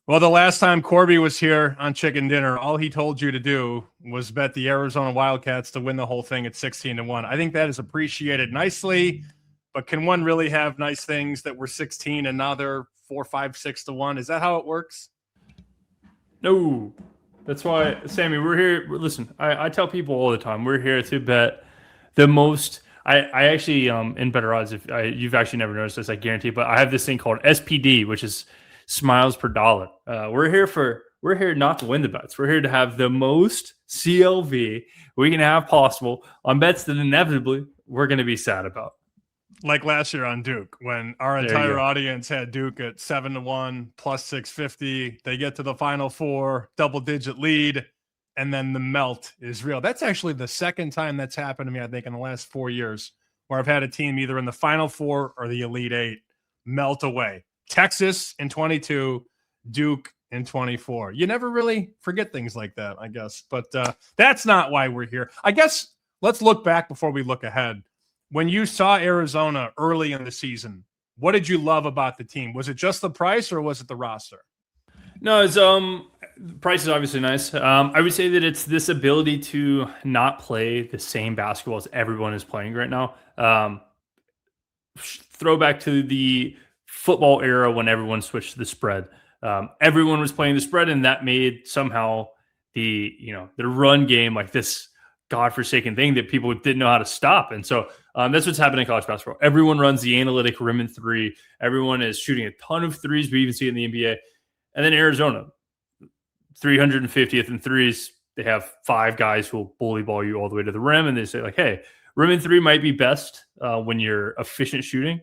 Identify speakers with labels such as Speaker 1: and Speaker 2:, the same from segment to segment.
Speaker 1: Well, the last time Corbie was here on Chicken Dinner, all he told you to do was bet the Arizona Wildcats to win the whole thing at 16-1. I think that is appreciated nicely, but can one really have nice things that were 16 and now they're 4, 5, 6-1? Is that how it works?
Speaker 2: No. That's why, Sammy, we're here. Listen, I tell people all the time, we're here to bet the most. I actually, in Better Odds, you've actually never noticed this, I guarantee, but I have this thing called SPD, which is smiles per dollar. We're here not to win the bets. We're here to have the most CLV we can have possible on bets that inevitably we're going to be sad about.
Speaker 1: Like last year on Duke, when our entire audience had Duke at 7-1 plus 650, they get to the Final Four, double-digit lead, and then the melt is real. That's actually the second time that's happened to me, I think, in the last 4 years, where I've had a team either in the Final Four or the Elite Eight melt away. Texas in 22, Duke in 24. You never really forget things like that, I guess. But that's not why we're here. I guess let's look back before we look ahead. When you saw Arizona early in the season, what did you love about the team? Was it just the price or was it the roster?
Speaker 2: No, it's the price is obviously nice. I would say that it's this ability to not play the same basketball as everyone is playing right now. Throwback to the football era when everyone switched to the spread. Everyone was playing the spread, and that made somehow the run game like this godforsaken thing that people didn't know how to stop. And so that's what's happening in college basketball. Everyone runs the analytic rim and three. Everyone is shooting a ton of threes. We even see it in the NBA. And then Arizona, 350th in threes. They have 5 guys who will bully ball you all the way to the rim. And they say, like, hey, rim and three might be best when you're efficient shooting,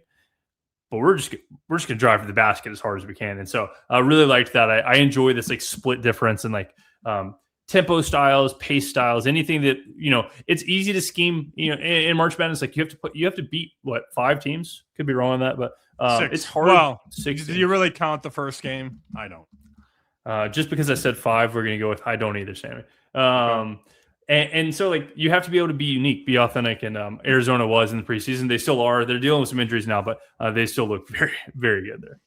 Speaker 2: but we're just going to drive to the basket as hard as we can. And so I really liked that. I enjoy this like split difference and like tempo styles, pace styles, anything that, it's easy to scheme, in March Madness. Like you have to beat 5 teams? Could be wrong on that, but
Speaker 1: 6.
Speaker 2: It's hard.
Speaker 1: Well, 6. Do you really count the first game? I don't.
Speaker 2: Just because I said 5, we're going to go with I don't either, Sammy. And so like you have to be able to be unique, be authentic, and Arizona was in the preseason. They still are. They're dealing with some injuries now, but they still look very, very good there.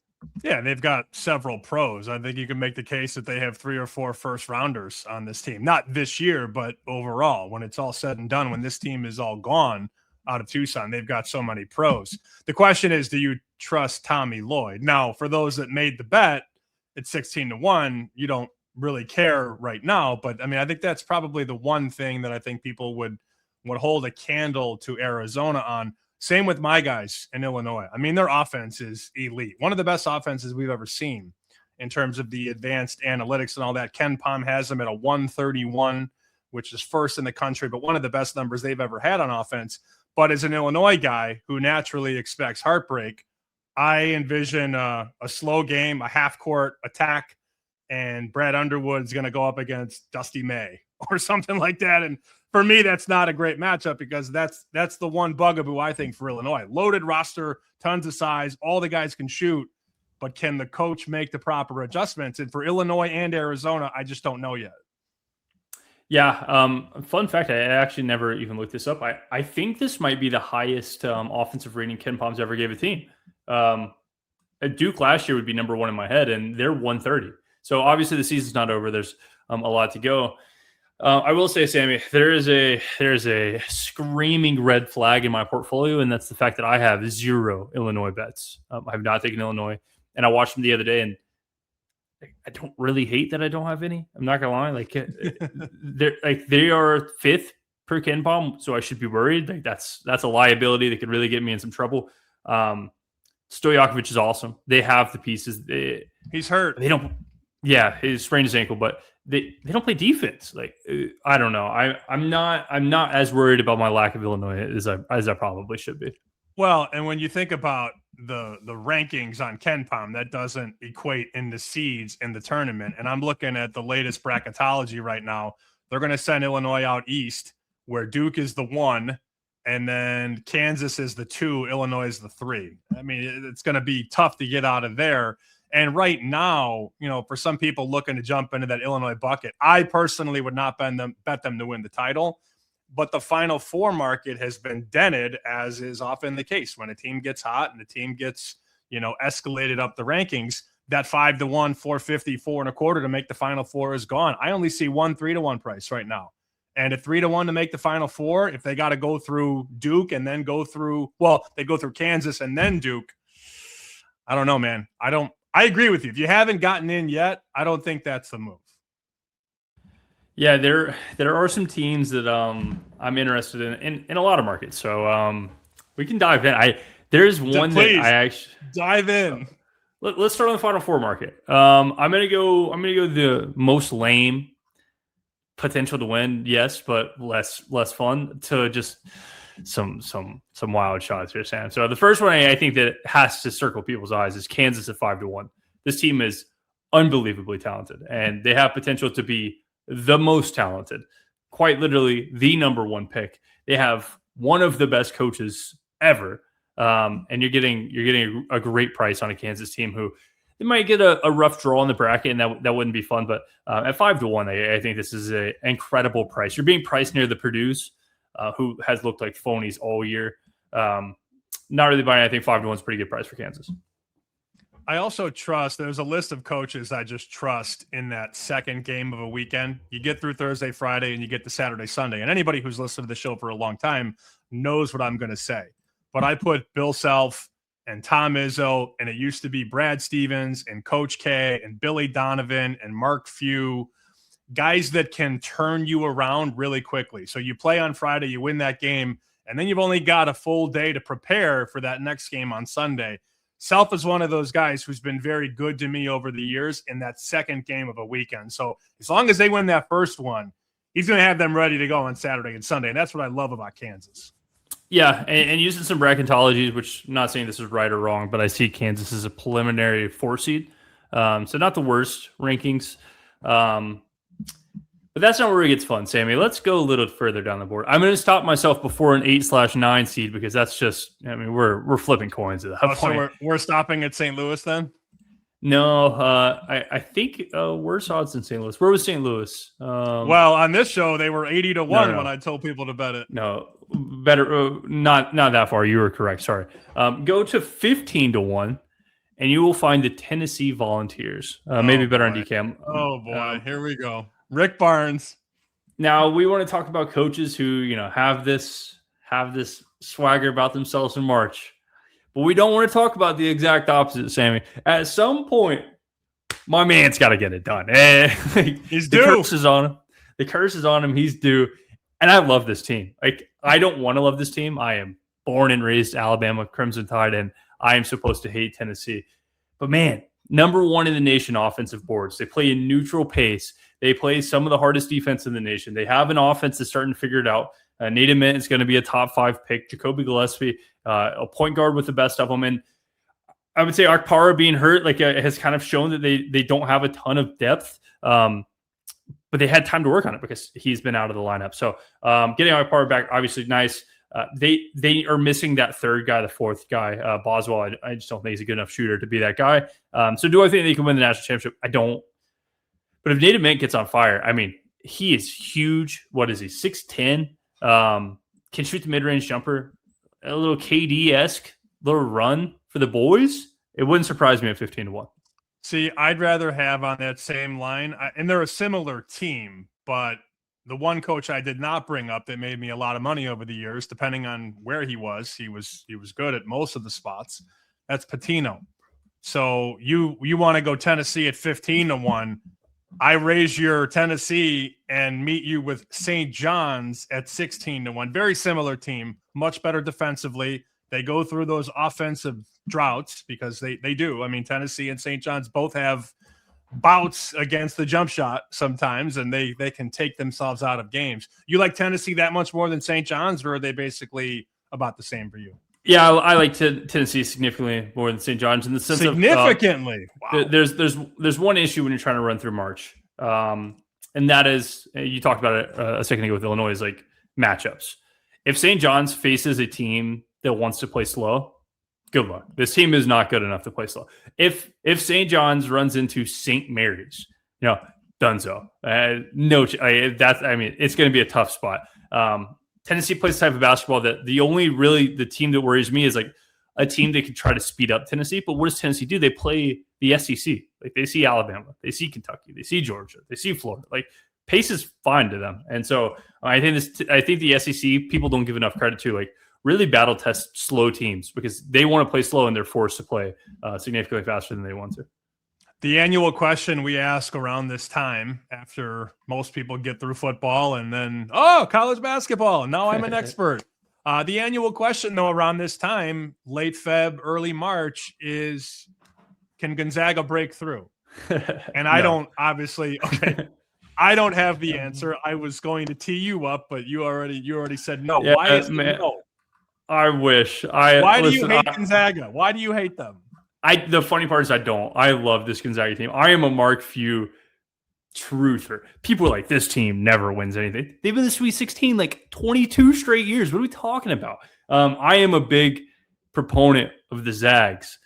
Speaker 1: Yeah, they've got several pros. I think you can make the case that they have 3 or 4 first rounders on this team. Not this year, but overall, when it's all said and done, when this team is all gone out of Tucson, they've got so many pros. The question is, do you trust Tommy Lloyd? Now, for those that made the bet at 16-1, you don't really care right now. But I mean, I think that's probably the one thing that I think people would hold a candle to Arizona on. Same with my guys in Illinois. I mean, their offense is elite. One of the best offenses we've ever seen in terms of the advanced analytics and all that. Ken Pom has them at a 131, which is first in the country, but one of the best numbers they've ever had on offense. But as an Illinois guy who naturally expects heartbreak, I envision a slow game, a half-court attack, and Brad Underwood's going to go up against Dusty May or something like that. And for me, that's not a great matchup because that's the one bugaboo, I think, for Illinois. Loaded roster, tons of size, all the guys can shoot, but can the coach make the proper adjustments? And for Illinois and Arizona, I just don't know yet.
Speaker 2: Yeah. Fun fact, I actually never even looked this up. I think this might be the highest offensive rating Ken Pom's ever gave a team. At Duke last year would be number 1 in my head, and they're 130. So obviously the season's not over. There's a lot to go. I will say, Sammy, there's a screaming red flag in my portfolio, and that's the fact that I have 0 Illinois bets. I have not taken Illinois, and I watched them the other day, and I don't really hate that I don't have any. I'm not gonna lie, they are 5th per Ken Pom, so I should be worried. Like that's a liability that could really get me in some trouble. Stojakovic is awesome. They have the pieces.
Speaker 1: He's hurt.
Speaker 2: They don't. Yeah, he sprained his ankle, but they don't play defense. Like I don't know. I'm not as worried about my lack of Illinois as I probably should be.
Speaker 1: Well, and when you think about the rankings on Ken Pom, that doesn't equate into seeds in the tournament. And I'm looking at the latest bracketology right now. They're going to send Illinois out east, where Duke is the 1, and then Kansas is the 2, Illinois is the 3. I mean, it's going to be tough to get out of there. And right now, for some people looking to jump into that Illinois bucket, I personally would not bet them to win the title. But the Final Four market has been dented, as is often the case when a team gets hot and the team gets, escalated up the rankings. that 5-1, 450, 4.25 to make the Final Four is gone. I only see 1 3-1 price right now. And at 3-1 to make the Final Four, if they got to go through Duke and then they go through Kansas and then Duke. I don't know, man. I agree with you. If you haven't gotten in yet, I don't think that's the move.
Speaker 2: Yeah, there are some teams that I'm interested in a lot of markets. So we can dive in. There's one
Speaker 1: Please,
Speaker 2: that I actually
Speaker 1: dive in.
Speaker 2: Let's start on the Final Four market. I'm gonna go the most lame potential to win, yes, but less fun to just some wild shots here, Sam. So the first one I think that has to circle people's eyes is Kansas at 5-1. This team is unbelievably talented, and they have potential to be the most talented, quite literally the number one pick. They have one of the best coaches ever. And you're getting a great price on a Kansas team who they might get a rough draw in the bracket, and that wouldn't be fun. But at 5-1, I think this is an incredible price. You're being priced near the Purdue's, who has looked like phonies all year. Not really buying. I think 5-1 is a pretty good price for Kansas.
Speaker 1: I also trust, there's a list of coaches I just trust in that second game of a weekend. You get through Thursday, Friday, and you get to Saturday, Sunday. And anybody who's listened to the show for a long time knows what I'm going to say. But I put Bill Self and Tom Izzo, and it used to be Brad Stevens and Coach K and Billy Donovan and Mark Few, guys that can turn you around really quickly. So you play on Friday, you win that game, and then you've only got a full day to prepare for that next game on Sunday. Self is one of those guys who's been very good to me over the years in that second game of a weekend. So as long as they win that first one, he's going to have them ready to go on Saturday and Sunday. And that's what I love about Kansas. Yeah,
Speaker 2: and using some bracketologies, which I'm not saying this is right or wrong, but I see Kansas as a preliminary 4 seed. So not the worst rankings. But that's not where it gets fun, Sammy. Let's go a little further down the board. I'm going to stop myself before an 8/9 seed because that's just, we're flipping coins at that point.
Speaker 1: So we're stopping at St. Louis then?
Speaker 2: No, I think worse odds than St. Louis. Where was St. Louis?
Speaker 1: Well, on this show, they were 80-1 when I told people to bet it.
Speaker 2: No, better not that far. You were correct. Sorry. Go to 15-1, and you will find the Tennessee Volunteers. Maybe better on DK.
Speaker 1: Oh boy, here we go. Rick Barnes.
Speaker 2: Now we want to talk about coaches who have this swagger about themselves in March. But we don't want to talk about the exact opposite, Sammy. At some point, my man's got to get it done.
Speaker 1: He's due.
Speaker 2: The curse is on him. The curse is on him. He's due. And I love this team. I don't want to love this team. I am born and raised Alabama Crimson Tide, and I am supposed to hate Tennessee. But man, number one in the nation offensive boards. They play a neutral pace. They play some of the hardest defense in the nation. They have an offense that's starting to figure it out. Nate Ament is going to be a top 5 pick. Jacoby Gillespie, a point guard with the best of them. And I would say Akpara being hurt has kind of shown that they don't have a ton of depth. But they had time to work on it because he's been out of the lineup. So getting Akpara back, obviously nice. They are missing that third guy, the fourth guy, Boswell. I just don't think he's a good enough shooter to be that guy. So do I think they can win the national championship? I don't. But if Nate Ament gets on fire, he is huge. What is he, 6'10"? Can shoot the mid-range jumper, a little KD-esque little run for the boys. It wouldn't surprise me at 15-1.
Speaker 1: See, I'd rather have on that same line, and they're a similar team, but the one coach I did not bring up that made me a lot of money over the years, depending on where he was good at most of the spots. That's Pitino. So you want to go Tennessee at 15-1. I raise your Tennessee and meet you with St. John's at 16-1. Very similar team, much better defensively. They go through those offensive droughts because they do. Tennessee and St. John's both have bouts against the jump shot sometimes, and they can take themselves out of games. You like Tennessee that much more than St. John's, or are they basically about the same for you?
Speaker 2: Yeah, I like Tennessee significantly more than St. John's in the sense
Speaker 1: significantly.
Speaker 2: Wow. There's one issue when you're trying to run through March, and that is, you talked about it a second ago with Illinois, is matchups. If St. John's faces a team that wants to play slow, good luck. This team is not good enough to play slow. If St. John's runs into St. Mary's, dunzo. It's going to be a tough spot. Tennessee plays the type of basketball that the team that worries me is a team that can try to speed up Tennessee. But what does Tennessee do? They play the SEC. Like they see Alabama, they see Kentucky, they see Georgia, they see Florida. Like pace is fine to them. And so I think the SEC people don't give enough credit to like really battle test slow teams because they want to play slow and they're forced to play significantly faster than they want to.
Speaker 1: The annual question we ask around this time after most people get through football and then, college basketball. And now I'm an expert. The annual question, though, around this time, late Feb, early March, is can Gonzaga break through? And I don't, obviously, I don't have the answer. I was going to tee you up, but you already said no.
Speaker 2: Yeah,
Speaker 1: why is it no?
Speaker 2: I wish.
Speaker 1: Why do you hate Gonzaga? Why do you hate them?
Speaker 2: The funny part is I don't. I love this Gonzaga team. I am a Mark Few truther. People are like, this team never wins anything. They've been in the Sweet 16 like 22 straight years. What are we talking about? I am a big proponent of the Zags.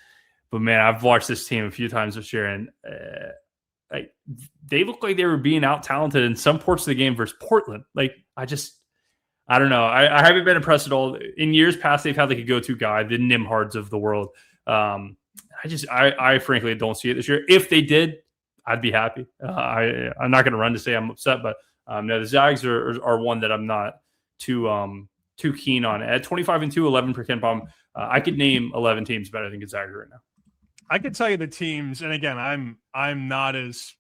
Speaker 2: But, man, I've watched this team a few times this year, and they look like they were being out-talented in some parts of the game versus Portland. Like, I don't know. I haven't been impressed at all. In years past, they've had like a go-to guy, the Nimhards of the world. I frankly don't see it this year. If they did, I'd be happy. I'm not going to run to say I'm upset, but no, the Zags are one that I'm not too keen on. At 25-2, 11 per KenPom, I could name 11 teams better than Gonzaga right now.
Speaker 1: I could tell you the teams, and again, I'm not as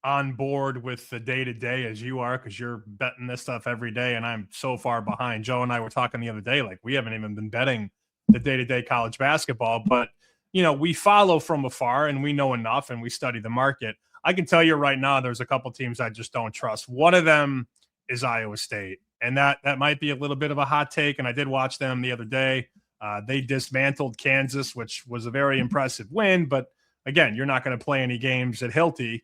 Speaker 1: on board with the day-to-day as you are because you're betting this stuff every day, and I'm so far behind. Joe and I were talking the other day, like we haven't even been betting the day-to-day college basketball, but we follow from afar and we know enough and we study the market. I can tell you right now, there's a couple teams I just don't trust. One of them is Iowa State, and that might be a little bit of a hot take, and I did watch them the other day. They dismantled Kansas, which was a very impressive win. But again, you're not going to play any games at Hilty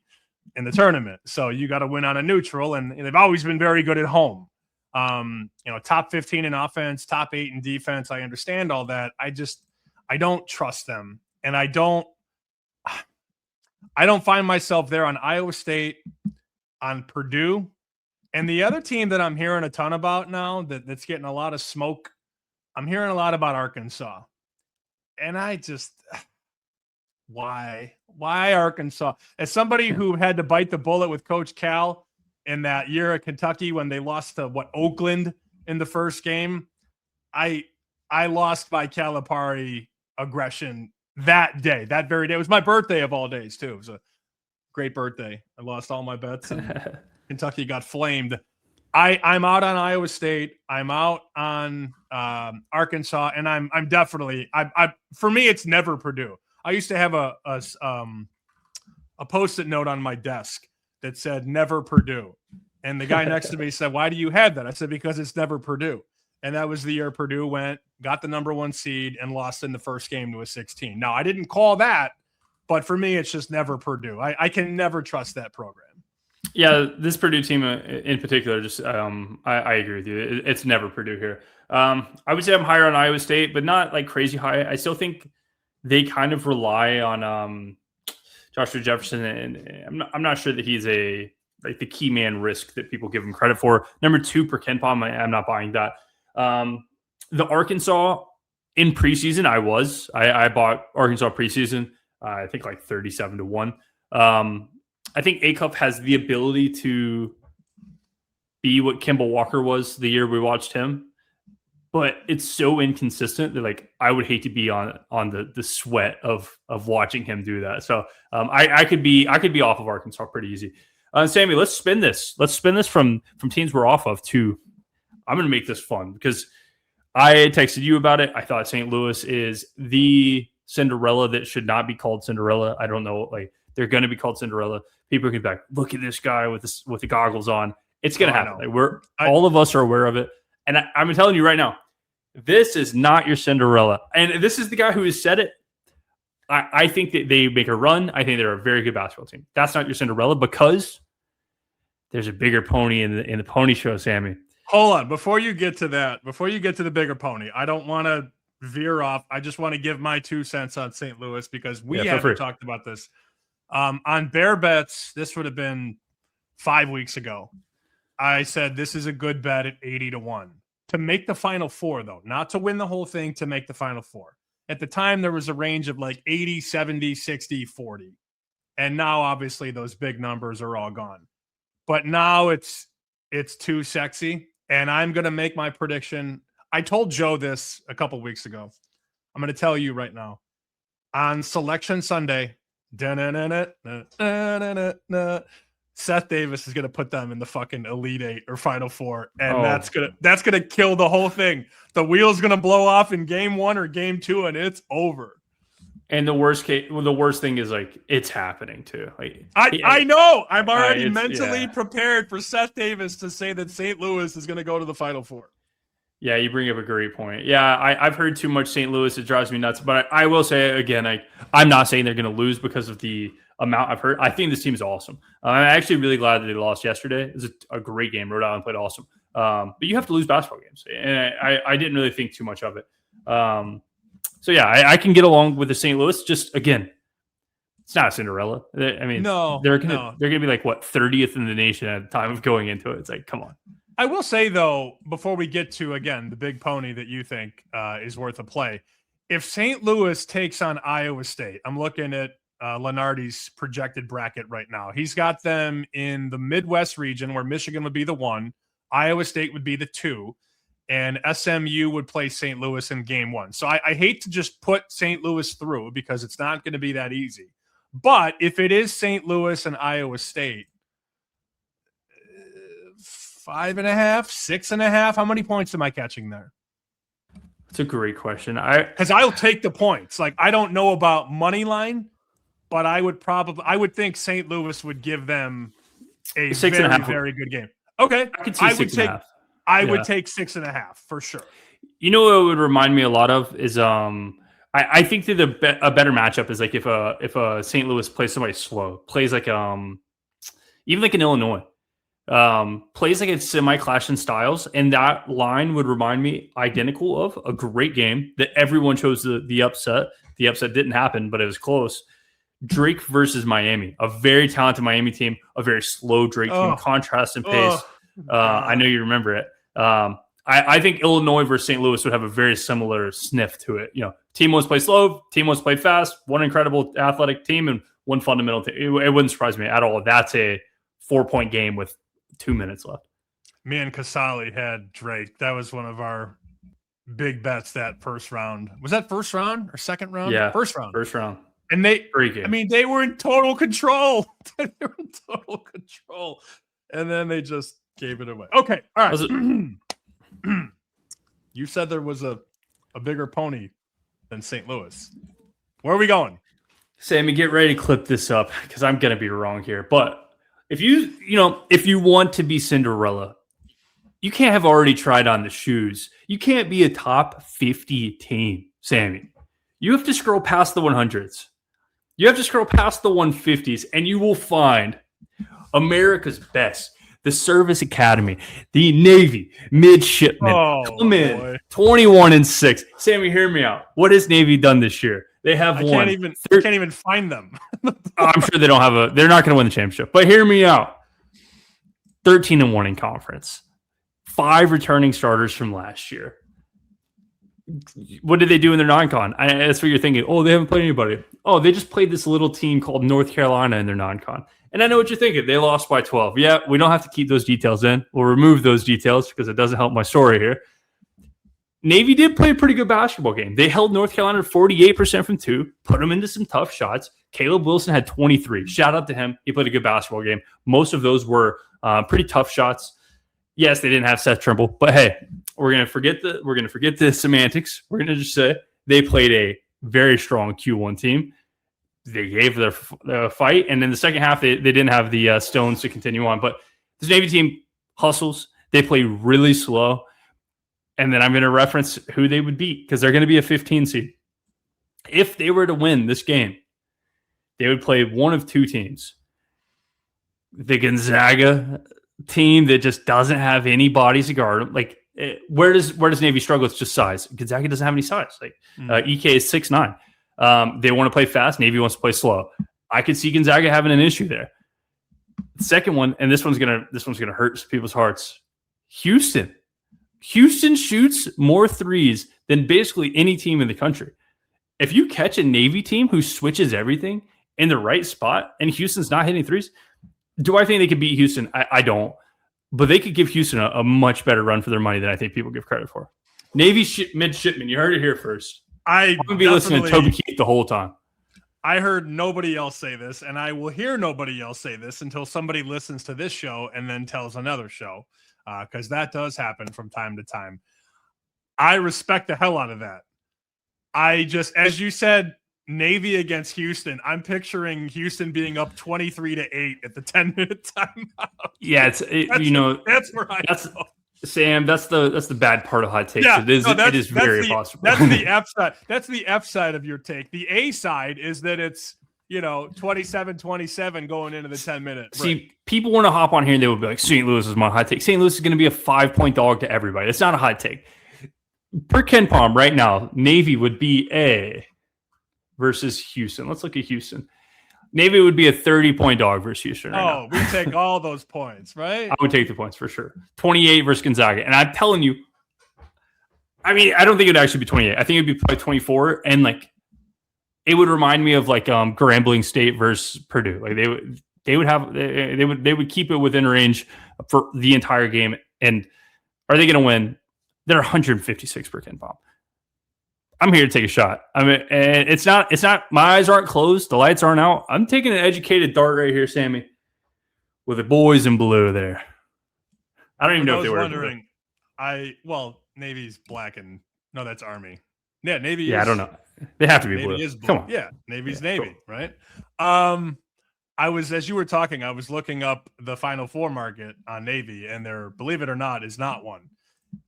Speaker 1: in the tournament. So you got to win on a neutral. And they've always been very good at home. Top 15 in offense, top 8 in defense. I understand all that. I don't trust them. And I don't find myself there on Iowa State, on Purdue. And the other team that I'm hearing a ton about now that's getting a lot of smoke, I'm hearing a lot about Arkansas. And why Arkansas? As somebody who had to bite the bullet with Coach Cal in that year at Kentucky when they lost to Oakland in the first game, I lost by Calipari aggression that day, that very day. It was my birthday of all days too. It was a great birthday. I lost all my bets and Kentucky got flamed. I'm out on Iowa State. I'm out on Arkansas, and I'm definitely for me it's never Purdue. I used to have a Post-it note on my desk that said never Purdue, and the guy next to me said, "Why do you have that?" I said, "Because it's never Purdue." And that was the year Purdue got the number 1 seed and lost in the first game to a 16. Now I didn't call that, but for me it's just never Purdue. I can never trust that program.
Speaker 2: Yeah, this Purdue team in particular, just I agree with you. It's never Purdue here. I would say I'm higher on Iowa State, but not like crazy high. I still think they kind of rely on Joshua Jefferson, and I'm not sure that he's the key man risk that people give him credit for. Number 2 per KenPom, I'm not buying that. The Arkansas in preseason, I bought Arkansas preseason. I think like 37-1. I think Acuff has the ability to be what Kimball Walker was the year we watched him, but it's so inconsistent that I would hate to be on the sweat of watching him do that. So I could be off of Arkansas pretty easy. Sammy, let's spin this. Let's spin this from teams we're off of to. I'm going to make this fun because I texted you about it. I thought St. Louis is the Cinderella that should not be called Cinderella. I don't know, they're going to be called Cinderella. People can be like, look at this guy with the goggles on. It's going to happen. All of us are aware of it. And I'm telling you right now, this is not your Cinderella. And this is the guy who has said it. I think that they make a run. I think they're a very good basketball team. That's not your Cinderella because there's a bigger pony in the pony show, Sammy.
Speaker 1: Hold on. Before you get to that, before you get to the bigger pony, I don't want to veer off. I just want to give my 2 cents on St. Louis because we haven't talked about this. On Bear Bets, this would have been 5 weeks ago. I said this is a good bet at 80-1 to make the Final Four, though, not to win the whole thing, to make the Final Four. At the time, there was a range of like 80, 70, 60, 40. And now, obviously, those big numbers are all gone. But now it's too sexy. And I'm going to make my prediction. I told Joe this a couple weeks ago. I'm going to tell you right now. On Selection Sunday, Seth Davis is going to put them in the fucking Elite Eight or Final Four, and that's gonna kill the whole thing. The wheel's going to blow off in Game 1 or Game 2, and it's over.
Speaker 2: And the worst thing is like it's happening too. Like,
Speaker 1: I know. I'm already mentally prepared for Seth Davis to say that St. Louis is going to go to the Final Four.
Speaker 2: Yeah, you bring up a great point. Yeah, I've heard too much St. Louis. It drives me nuts. But I will say again, I'm not saying they're going to lose because of the amount I've heard. I think this team is awesome. I'm actually really glad that they lost yesterday. It was a great game. Rhode Island played awesome. But you have to lose basketball games. And I didn't really think too much of it. So, yeah, I can get along with the St. Louis. Just, again, it's not a Cinderella. I mean, they're gonna be like, what, 30th in the nation at the time of going into it. It's like, come on.
Speaker 1: I will say, though, before we get to, again, the big pony that you think is worth a play, if St. Louis takes on Iowa State, I'm looking at Lenardi's projected bracket right now. He's got them in the Midwest region where Michigan would be the 1, Iowa State would be the 2, and SMU would play St. Louis in Game 1. So I hate to just put St. Louis through because it's not going to be that easy. But if it is St. Louis and Iowa State, 5.5, 6.5. How many points am I catching there?
Speaker 2: That's a great question.
Speaker 1: Because I'll take the points. Like, I don't know about money line, but I would think St. Louis would give them a 6.5, very good game. Okay,
Speaker 2: I could see 6.5.
Speaker 1: I would take 6.5 for sure.
Speaker 2: You know what it would remind me a lot of is I think that a better matchup is like if a St. Louis plays somebody slow, plays like even like an Illinois. Plays like it's semi-clash in styles, and that line would remind me identical of a great game that everyone chose the upset. The upset didn't happen, but it was close. Drake versus Miami, a very talented Miami team, a very slow Drake team, contrast in pace. I know you remember it. I think Illinois versus St. Louis would have a very similar sniff to it. You know, team wants to play slow, team wants to play fast, one incredible athletic team and one fundamental team. It wouldn't surprise me at all. That's a 4-point game with 2 minutes left.
Speaker 1: Me and Casali had Drake. That was one of our big bets that first round. Was that first round or second round?
Speaker 2: Yeah.
Speaker 1: First round. And they were in total control. They were in total control. And then they just gave it away. Okay. All right. You said there was a bigger pony than St. Louis. Where are we going?
Speaker 2: Sammy, get ready to clip this up because I'm going to be wrong here. But if you want to be Cinderella, you can't have already tried on the shoes. You can't be a top 50 team, Sammy. You have to scroll past the 100s. You have to scroll past the 150s, and you will find America's best, the Service Academy, the Navy midshipmen come in 21-6. Sammy, hear me out. What has Navy done this year? They have won.
Speaker 1: I can't even find them.
Speaker 2: I'm sure they don't have they're not going to win the championship. But hear me out. 13-1 in conference. 5 returning starters from last year. What did they do in their non-con? That's what you're thinking. Oh, they haven't played anybody. Oh, they just played this little team called North Carolina in their non-con. And I know what you're thinking. They lost by 12. Yeah, we don't have to keep those details in. We'll remove those details because it doesn't help my story here. Navy did play a pretty good basketball game. They held North Carolina 48% from 2, put them into some tough shots. Caleb Wilson had 23. Shout out to him. He played a good basketball game. Most of those were pretty tough shots. Yes, they didn't have Seth Trimble, but hey, we're gonna forget the semantics. We're gonna just say they played a very strong Q1 team. They gave their fight, and in the second half, they didn't have the stones to continue on. But this Navy team hustles. They play really slow. And then I'm going to reference who they would beat because they're going to be a 15 seed. If they were to win this game, they would play one of 2 teams. The Gonzaga team that just doesn't have any bodies to guard them. Like, where does Navy struggle? It's just size. Gonzaga doesn't have any size. Like, EK is 6'9". They want to play fast. Navy wants to play slow. I could see Gonzaga having an issue there. The second one, and this one's gonna hurt people's hearts. Houston shoots more threes than basically any team in the country. if you catch a Navy team who switches everything in the right spot and Houston's not hitting threes, do I think they could beat Houston? I don't. But they could give Houston a much better run for their money than I think people give credit for. Navy midshipman, you heard it here first. I'm going to be listening to Toby Keith the whole time.
Speaker 1: I heard nobody else say this, and I will hear nobody else say this until somebody listens to this show and then tells another show, because that does happen from time to time. I respect the hell out of that. I just, as you said, Navy against Houston, I'm picturing Houston being up 23-8 at the 10-minute timeout.
Speaker 2: Yeah,
Speaker 1: that's where I go.
Speaker 2: Sam, that's the bad part of hot takes.
Speaker 1: Yeah,
Speaker 2: it is very possible.
Speaker 1: That's the F side. That's the F side of your take. The A side is that it's 27-27 going into the 10-minute break.
Speaker 2: See, people want to hop on here and they would be like, St. Louis is my hot take. St. Louis is going to be a 5-point dog to everybody. It's not a hot take. Per Ken Palm right now, Navy would be A versus Houston. Let's look at Houston. Navy would be a 30-point dog versus Houston right now.
Speaker 1: We take all those points, right?
Speaker 2: I would take the points for sure. 28 versus Gonzaga. And I'm telling you, I mean, I don't think it would actually be 28. I think it would be probably 24. And it would remind me of Grambling State versus Purdue. Like they would keep it within range for the entire game. And are they going to win? They're 156 per Ken Palm. I'm here to take a shot. I mean, and it's not, my eyes aren't closed. The lights aren't out. I'm taking an educated dart right here, Sammy, with the boys in blue there. I don't even know if they were wondering.
Speaker 1: Navy's black and no, that's Army. Yeah. Navy.
Speaker 2: Yeah. I don't know. They have to be blue.
Speaker 1: Is blue.
Speaker 2: Come on.
Speaker 1: Yeah. Navy's Navy. Cool. Right. As you were talking, I was looking up the Final Four market on Navy, and there, believe it or not, is not one.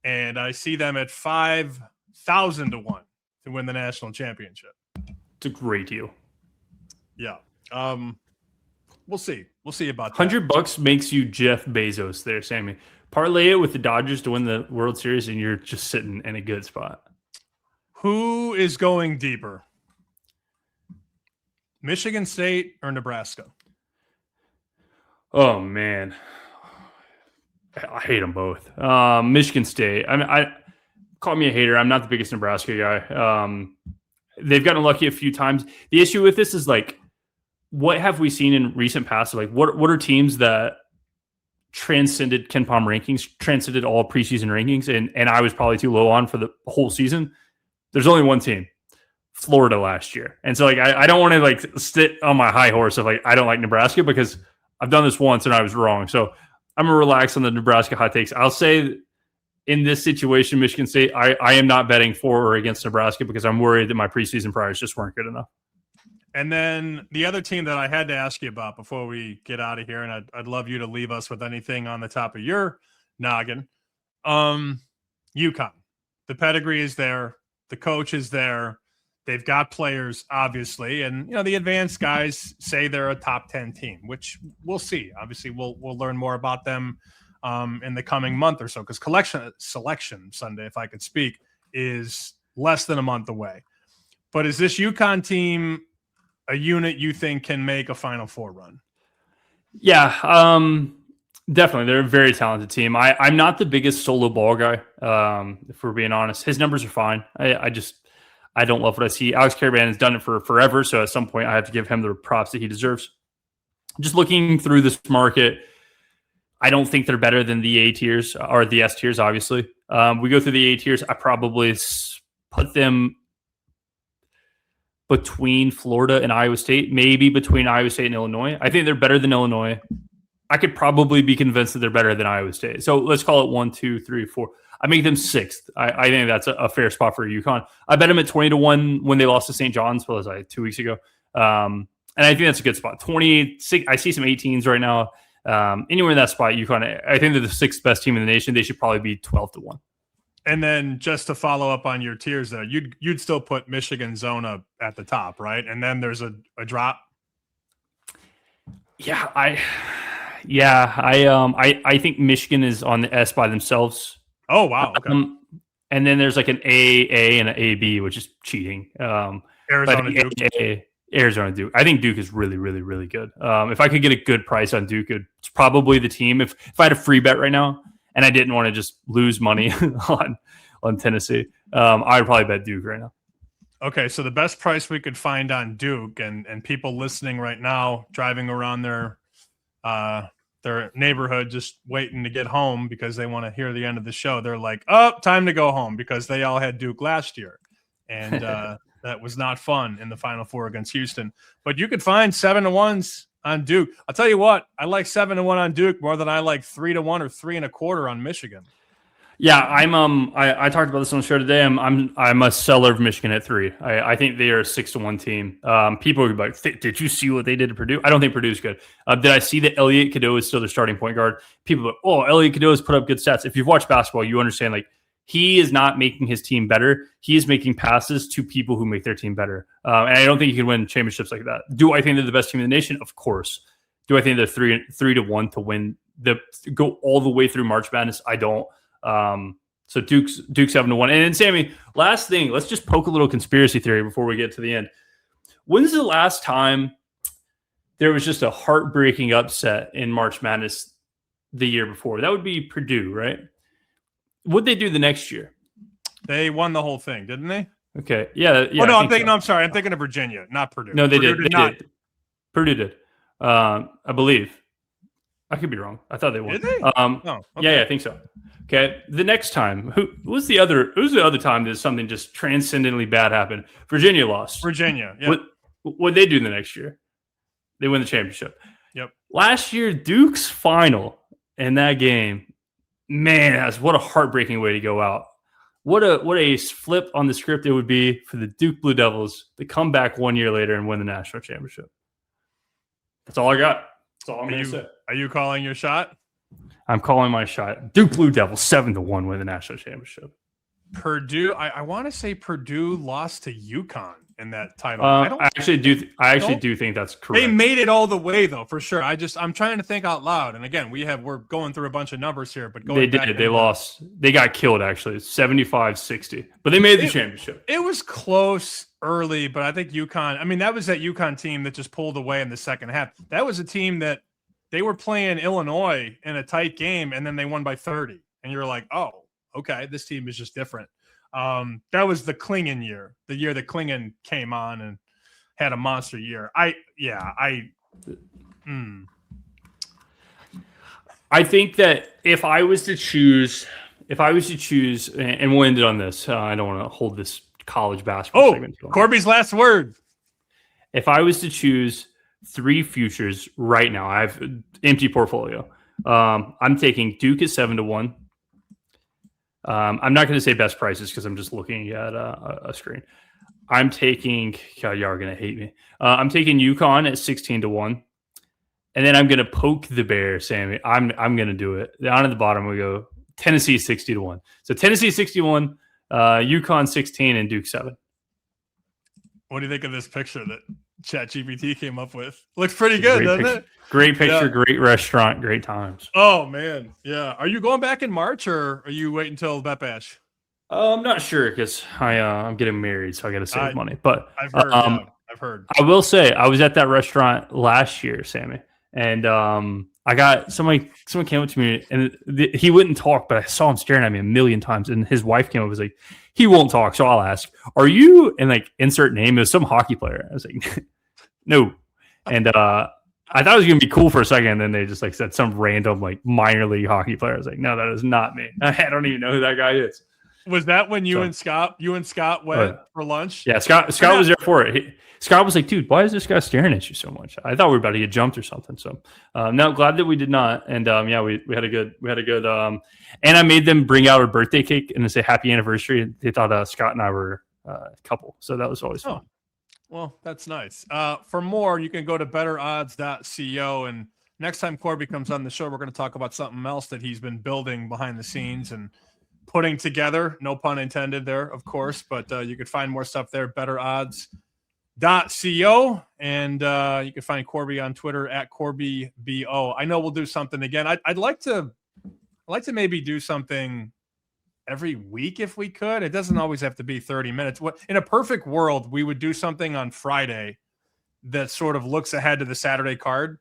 Speaker 1: And I see them at 5,000 to 1 to win the national championship.
Speaker 2: It's a great deal.
Speaker 1: Yeah. We'll see. We'll see about that.
Speaker 2: $100 makes you Jeff Bezos there, Sammy. Parlay it with the Dodgers to win the World Series, and you're just sitting in a good spot.
Speaker 1: Who is going deeper? Michigan State or Nebraska?
Speaker 2: Oh, man. I hate them both. Michigan State. I call me a hater. I'm not the biggest Nebraska guy. They've gotten lucky a few times. The issue with this is what have we seen in recent past? What are teams that transcended Ken Palm rankings, transcended all preseason rankings, and I was probably too low on for the whole season? There's only one team, Florida last year. And so I don't want to sit on my high horse of I don't like Nebraska, because I've done this once and I was wrong. So I'm going to relax on the Nebraska hot takes. I'll say in this situation, Michigan State, I am not betting for or against Nebraska because I'm worried that my preseason priors just weren't good enough.
Speaker 1: And then the other team that I had to ask you about before we get out of here, and I'd love you to leave us with anything on the top of your noggin, UConn. The pedigree is there. The coach is there. They've got players, obviously, and the advanced guys say they're a top 10 team, which we'll see. Obviously, we'll learn more about them in the coming month or so, because selection Sunday, if I could speak, is less than a month away. But is this UConn team a unit you think can make a Final Four run?
Speaker 2: Yeah, definitely. They're a very talented team. I'm not the biggest solo ball guy, if we're being honest. His numbers are fine. I don't love what I see. Alex Karaban has done it for forever, so at some point I have to give him the props that he deserves. Just looking through this market, I don't think they're better than the A tiers or the S tiers, obviously. We go through the A tiers. I probably put them between Florida and Iowa State, maybe between Iowa State and Illinois. I think they're better than Illinois. I could probably be convinced that they're better than Iowa State. So let's call it 1, 2, 3, 4. I make them 6th. I think that's a fair spot for UConn. I bet them at 20 to 1 when they lost to St. John's, what was I, 2 weeks ago. And I think that's a good spot. 28. I see some 18s right now. Anywhere in that spot, UConn, I think they're the 6th best team in the nation. They should probably be 12 to 1.
Speaker 1: And then just to follow up on your tiers there, you'd still put Michigan Zona at the top, right? And then there's a drop.
Speaker 2: Yeah, I think Michigan is on the S by themselves.
Speaker 1: Oh, wow. Okay.
Speaker 2: And then there's an A, and an AB, which is cheating.
Speaker 1: Arizona Duke.
Speaker 2: Arizona Duke. I think Duke is really, really, really good. If I could get a good price on Duke, it's probably the team. If I had a free bet right now and I didn't want to just lose money on Tennessee, I would probably bet Duke right now.
Speaker 1: Okay, so the best price we could find on Duke, and people listening right now, driving around their neighborhood, just waiting to get home because they want to hear the end of the show. They're like, "Oh, time to go home," because they all had Duke last year, and that was not fun in the Final Four against Houston. But you could find 7-1s on Duke. I'll tell you what, I like 7-1 on Duke more than I like 3-1 or 3.25 on Michigan.
Speaker 2: Yeah, I talked about this on the show today. I'm a seller of Michigan at 3. I think they are a 6-1 team. People are like, did you see what they did to Purdue? I don't think Purdue's good. Did I see that Elliot Cadeau is still their starting point guard? People are like, oh, Elliot Cadeau has put up good stats. If you've watched basketball, you understand like he is not making his team better. He is making passes to people who make their team better. And I don't think you can win championships like that. Do I think they're the best team in the nation? Of course. Do I think they're 3-1 to win go all the way through March Madness? I don't. So Duke's 7-1. And then Sammy, last thing, let's just poke a little conspiracy theory before we get to the end. When's the last time there was just a heartbreaking upset in March Madness the year before? That would be Purdue, right? What'd they do the next year?
Speaker 1: They won the whole thing, didn't they?
Speaker 2: Okay. Yeah.
Speaker 1: Oh, no, I'm sorry. I'm thinking of Virginia, not Purdue.
Speaker 2: No, they
Speaker 1: Purdue
Speaker 2: did. They did. Purdue did. I believe. I could be wrong. I thought they won.
Speaker 1: Did they?
Speaker 2: Okay. Yeah, I think so. Okay. The next time, who was the other time that something just transcendently bad happened? Virginia lost. Virginia. Yeah. What they do the next year? They win the championship.
Speaker 1: Yep.
Speaker 2: Last year, Duke's final in that game. Man, what a heartbreaking way to go out. What a flip on the script it would be for the Duke Blue Devils to come back 1 year later and win the national championship. That's all I got. That's all I'm going to say.
Speaker 1: Are you calling your shot?
Speaker 2: I'm calling my shot. Duke Blue Devils 7-1 win the national championship.
Speaker 1: Purdue. I want to say Purdue lost to UConn in that title.
Speaker 2: I actually do think that's correct.
Speaker 1: They made it all the way though, for sure. I'm trying to think out loud. And again, we're going through a bunch of numbers here, but
Speaker 2: they did. They lost. They got killed actually. 75-60. But they made the championship.
Speaker 1: It was close early, but I think UConn. I mean, that was that UConn team that just pulled away in the second half. That was a team that they were playing Illinois in a tight game, and then they won by 30. And you're like, oh, okay, this team is just different. That was the Klingon year, the year that Klingon came on and had a monster year. I
Speaker 2: think that if I was to choose, and we'll end it on this. I don't want to hold this college basketball segment.
Speaker 1: Corbie's last word.
Speaker 2: If I was to choose 3 futures right now, I have an empty portfolio. I'm taking Duke at 7-1. I'm not going to say best prices because I'm just looking at a screen. I'm taking, God, y'all are going to hate me. I'm taking UConn at 16-1. And then I'm going to poke the bear, Sammy. I'm going to do it. Down at the bottom, we go Tennessee 60-1. So Tennessee 61, UConn 16, and Duke 7.
Speaker 1: What do you think of this picture that ChatGPT came up with? Looks pretty good, doesn't it?
Speaker 2: Great picture, great restaurant, great times.
Speaker 1: Oh, man. Yeah. Are you going back in March or are you waiting until Bet Bash?
Speaker 2: I'm not sure because I'm getting married, so I got to save money. But
Speaker 1: I've heard. I've heard.
Speaker 2: I will say I was at that restaurant last year, Sammy, and I got someone came up to me and he wouldn't talk, but I saw him staring at me a million times. And his wife came up and was like, he won't talk, so I'll ask, "Are you?" And like insert name. It was some hockey player. I was like, no, and I thought it was going to be cool for a second, and then they just like said some random like minor league hockey player. I was like, no, that is not me. I don't even know who that guy is.
Speaker 1: Was that when you and Scott went for lunch?
Speaker 2: Yeah, Scott was there for it. Scott was like, dude, why is this guy staring at you so much? I thought we were about to get jumped or something. So no, glad that we did not. And yeah, we had a good and I made them bring out a birthday cake and say happy anniversary. They thought Scott and I were a couple. So that was always fun.
Speaker 1: Well, that's nice. For more, you can go to betterodds.co. And next time Corbie comes on the show, we're going to talk about something else that he's been building behind the scenes and putting together. No pun intended there, of course. But you can find more stuff there, betterodds.co. And you can find Corbie on Twitter at CorbieBO. I know we'll do something again. I'd like to maybe do something every week if we could. It doesn't always have to be 30 minutes. In a perfect world, we would do something on Friday that sort of looks ahead to the Saturday card.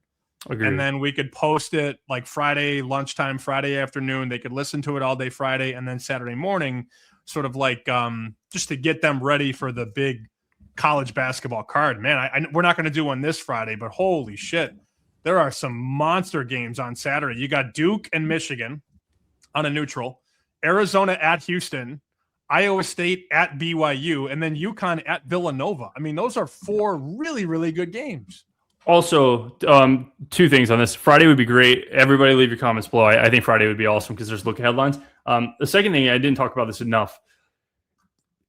Speaker 1: Agreed. And then we could post it like Friday lunchtime, Friday afternoon. They could listen to it all day Friday, and then Saturday morning, sort of like just to get them ready for the big college basketball card. Man, we're not going to do one this Friday, but holy shit, there are some monster games on Saturday. You got Duke and Michigan on a neutral, Arizona at Houston, Iowa State at BYU, and then UConn at Villanova. I mean, those are 4 really, really good games.
Speaker 2: Also, 2 things on this. Friday would be great. Everybody leave your comments below. I think Friday would be awesome because there's look headlines. The second thing, I didn't talk about this enough.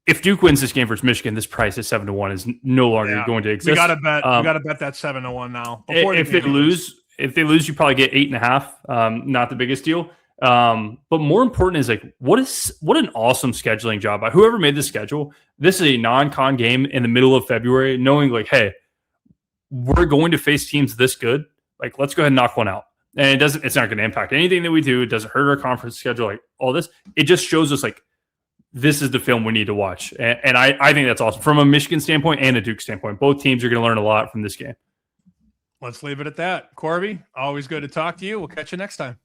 Speaker 2: If Duke wins this game versus Michigan, this price at 7-1 is no longer going to exist.
Speaker 1: We got to bet. We got to bet that 7-1 now.
Speaker 2: If they lose, you probably get 8.5. Not the biggest deal. But more important is like what an awesome scheduling job by whoever made the schedule. This is a non-con game in the middle of February, knowing like, hey, we're going to face teams this good. Like, let's go ahead and knock one out. And it's not going to impact anything that we do. It doesn't hurt our conference schedule, like all this. It just shows us like this is the film we need to watch. And I think that's awesome from a Michigan standpoint and a Duke standpoint. Both teams are going to learn a lot from this game.
Speaker 1: Let's leave it at that. Corbie, always good to talk to you. We'll catch you next time.